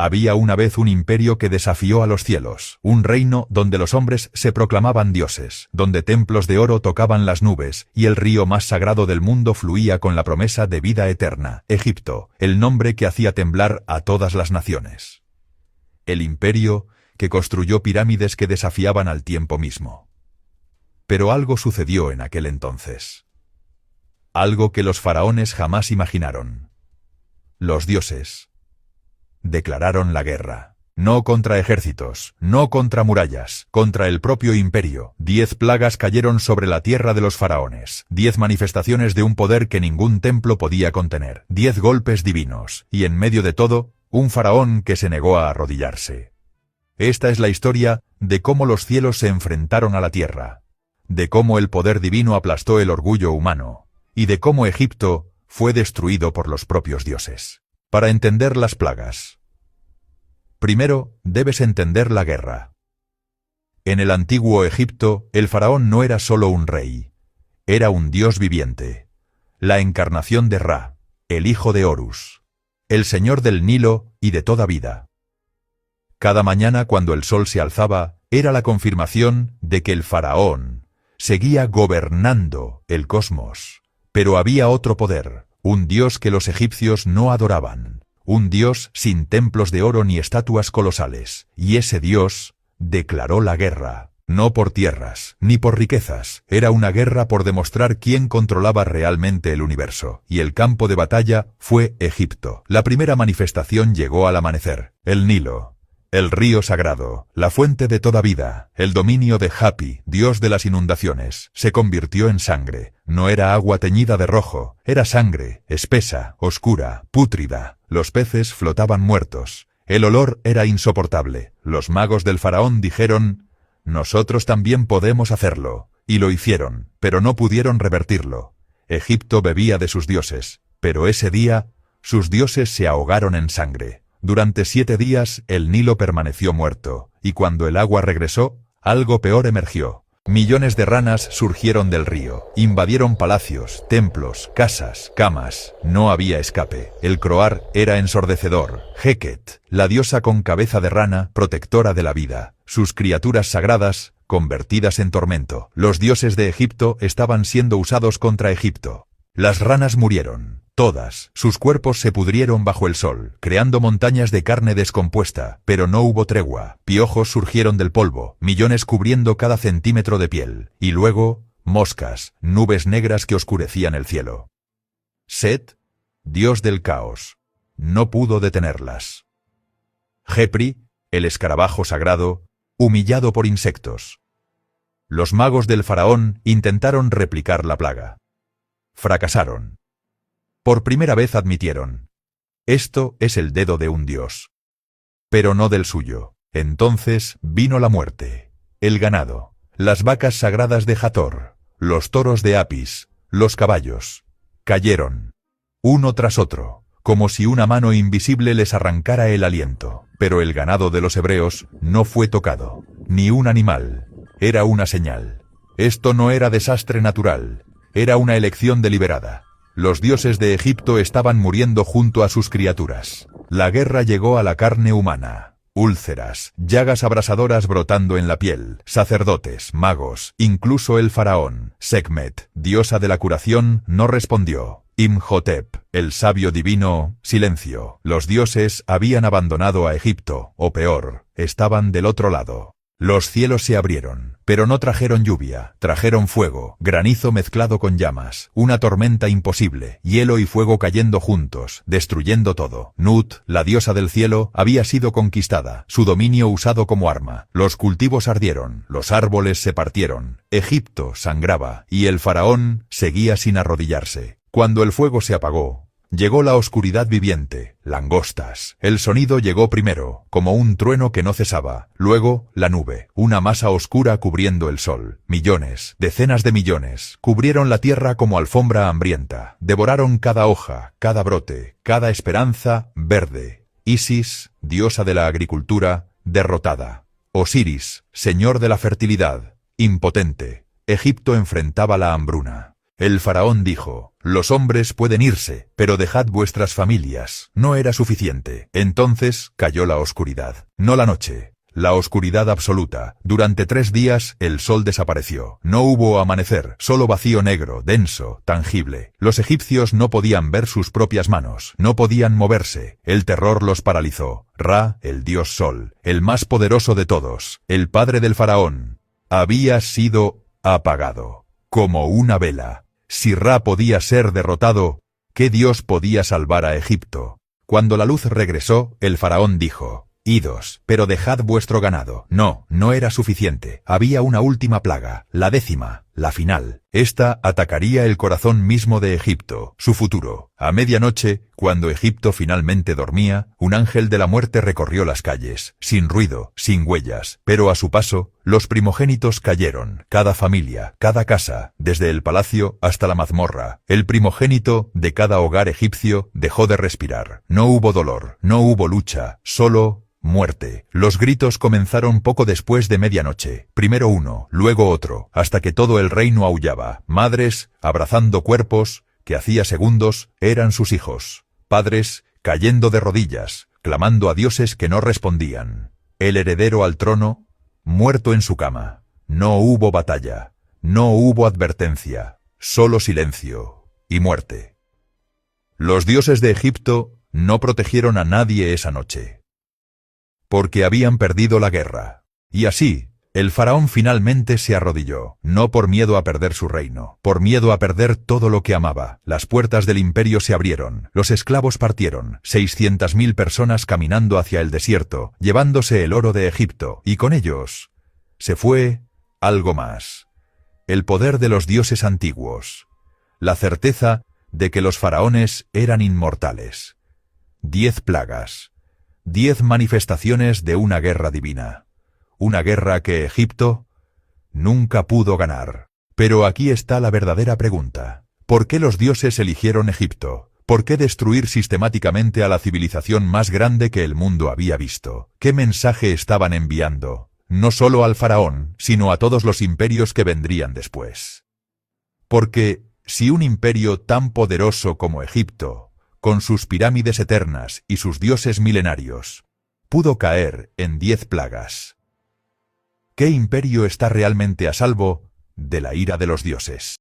Había una vez un imperio que desafió a los cielos, un reino donde los hombres se proclamaban dioses, donde templos de oro tocaban las nubes, y el río más sagrado del mundo fluía con la promesa de vida eterna. Egipto, el nombre que hacía temblar a todas las naciones. El imperio que construyó pirámides que desafiaban al tiempo mismo. Pero algo sucedió en aquel entonces. Algo que los faraones jamás imaginaron. Los dioses declararon la guerra. No contra ejércitos, no contra murallas, contra el propio imperio. 10 plagas cayeron sobre la tierra de los faraones. 10 manifestaciones de un poder que ningún templo podía contener. 10 golpes divinos. Y en medio de todo, un faraón que se negó a arrodillarse. Esta es la historia de cómo los cielos se enfrentaron a la tierra. De cómo el poder divino aplastó el orgullo humano. Y de cómo Egipto fue destruido por los propios dioses. Para entender las plagas, primero debes entender la guerra. En el antiguo Egipto, el faraón no era solo un rey, era un dios viviente, la encarnación de Ra, el hijo de Horus, el señor del Nilo y de toda vida. Cada mañana cuando el sol se alzaba, era la confirmación de que el faraón seguía gobernando el cosmos, pero había otro poder. Un dios que los egipcios no adoraban, un dios sin templos de oro ni estatuas colosales, y ese dios declaró la guerra, no por tierras, ni por riquezas, era una guerra por demostrar quién controlaba realmente el universo, y el campo de batalla fue Egipto. La primera manifestación llegó al amanecer, el Nilo. El río sagrado, la fuente de toda vida, el dominio de Hapi, dios de las inundaciones, se convirtió en sangre. No era agua teñida de rojo, era sangre, espesa, oscura, pútrida. Los peces flotaban muertos. El olor era insoportable. Los magos del faraón dijeron, «Nosotros también podemos hacerlo». Y lo hicieron, pero no pudieron revertirlo. Egipto bebía de sus dioses, pero ese día, sus dioses se ahogaron en sangre. Durante 7 días el Nilo permaneció muerto, y cuando el agua regresó, algo peor emergió. Millones de ranas surgieron del río, invadieron palacios, templos, casas, camas. No había escape. El croar era ensordecedor. Heket, la diosa con cabeza de rana, protectora de la vida. Sus criaturas sagradas, convertidas en tormento. Los dioses de Egipto estaban siendo usados contra Egipto. Las ranas murieron. Todas, sus cuerpos se pudrieron bajo el sol, creando montañas de carne descompuesta, pero no hubo tregua. Piojos surgieron del polvo, millones cubriendo cada centímetro de piel, y luego, moscas, nubes negras que oscurecían el cielo. Set, dios del caos, no pudo detenerlas. Jepri, el escarabajo sagrado, humillado por insectos. Los magos del faraón intentaron replicar la plaga. Fracasaron. Por primera vez admitieron, esto es el dedo de un dios, pero no del suyo. Entonces vino la muerte, el ganado, las vacas sagradas de Hathor, los toros de Apis, los caballos, cayeron, uno tras otro, como si una mano invisible les arrancara el aliento. Pero el ganado de los hebreos no fue tocado, ni un animal, era una señal. Esto no era desastre natural, era una elección deliberada. Los dioses de Egipto estaban muriendo junto a sus criaturas. La guerra llegó a la carne humana. Úlceras, llagas abrasadoras brotando en la piel, sacerdotes, magos, incluso el faraón. Sekhmet, diosa de la curación, no respondió. Imhotep, el sabio divino, silencio. Los dioses habían abandonado a Egipto, o peor, estaban del otro lado. Los cielos se abrieron, pero no trajeron lluvia, trajeron fuego, granizo mezclado con llamas, una tormenta imposible, hielo y fuego cayendo juntos, destruyendo todo. Nut, la diosa del cielo, había sido conquistada, su dominio usado como arma. Los cultivos ardieron, los árboles se partieron, Egipto sangraba, y el faraón seguía sin arrodillarse. Cuando el fuego se apagó, llegó la oscuridad viviente, langostas. El sonido llegó primero, como un trueno que no cesaba. Luego, la nube, una masa oscura cubriendo el sol. Millones, decenas de millones, cubrieron la tierra como alfombra hambrienta. Devoraron cada hoja, cada brote, cada esperanza verde. Isis, diosa de la agricultura, derrotada. Osiris, señor de la fertilidad, impotente. Egipto enfrentaba la hambruna. El faraón dijo: «Los hombres pueden irse, pero dejad vuestras familias». No era suficiente. Entonces cayó la oscuridad. No la noche. La oscuridad absoluta. Durante 3 días el sol desapareció. No hubo amanecer, solo vacío negro, denso, tangible. Los egipcios no podían ver sus propias manos, no podían moverse. El terror los paralizó. Ra, el dios sol, el más poderoso de todos, el padre del faraón, había sido apagado, como una vela. Si Ra podía ser derrotado, ¿qué dios podía salvar a Egipto? Cuando la luz regresó, el faraón dijo: «Idos, pero dejad vuestro ganado». No, no era suficiente. Había una última plaga, la 10ª, la final. Esta atacaría el corazón mismo de Egipto, su futuro. A medianoche, cuando Egipto finalmente dormía, un ángel de la muerte recorrió las calles, sin ruido, sin huellas, pero a su paso, los primogénitos cayeron, cada familia, cada casa, desde el palacio hasta la mazmorra. El primogénito de cada hogar egipcio dejó de respirar. No hubo dolor, no hubo lucha, solo muerte. Los gritos comenzaron poco después de medianoche, primero uno, luego otro, hasta que todo el reino aullaba. Madres, abrazando cuerpos, que hacía segundos eran sus hijos. Padres, cayendo de rodillas, clamando a dioses que no respondían. El heredero al trono, muerto en su cama. No hubo batalla, no hubo advertencia, solo silencio y muerte. Los dioses de Egipto no protegieron a nadie esa noche, porque habían perdido la guerra. Y así, el faraón finalmente se arrodilló, no por miedo a perder su reino, por miedo a perder todo lo que amaba. Las puertas del imperio se abrieron, los esclavos partieron, 600.000 personas caminando hacia el desierto, llevándose el oro de Egipto, y con ellos se fue algo más. El poder de los dioses antiguos, la certeza de que los faraones eran inmortales. 10 plagas. 10 manifestaciones de una guerra divina. Una guerra que Egipto nunca pudo ganar. Pero aquí está la verdadera pregunta. ¿Por qué los dioses eligieron Egipto? ¿Por qué destruir sistemáticamente a la civilización más grande que el mundo había visto? ¿Qué mensaje estaban enviando? No solo al faraón, sino a todos los imperios que vendrían después. Porque, si un imperio tan poderoso como Egipto, con sus pirámides eternas y sus dioses milenarios, pudo caer en 10 plagas, ¿qué imperio está realmente a salvo de la ira de los dioses?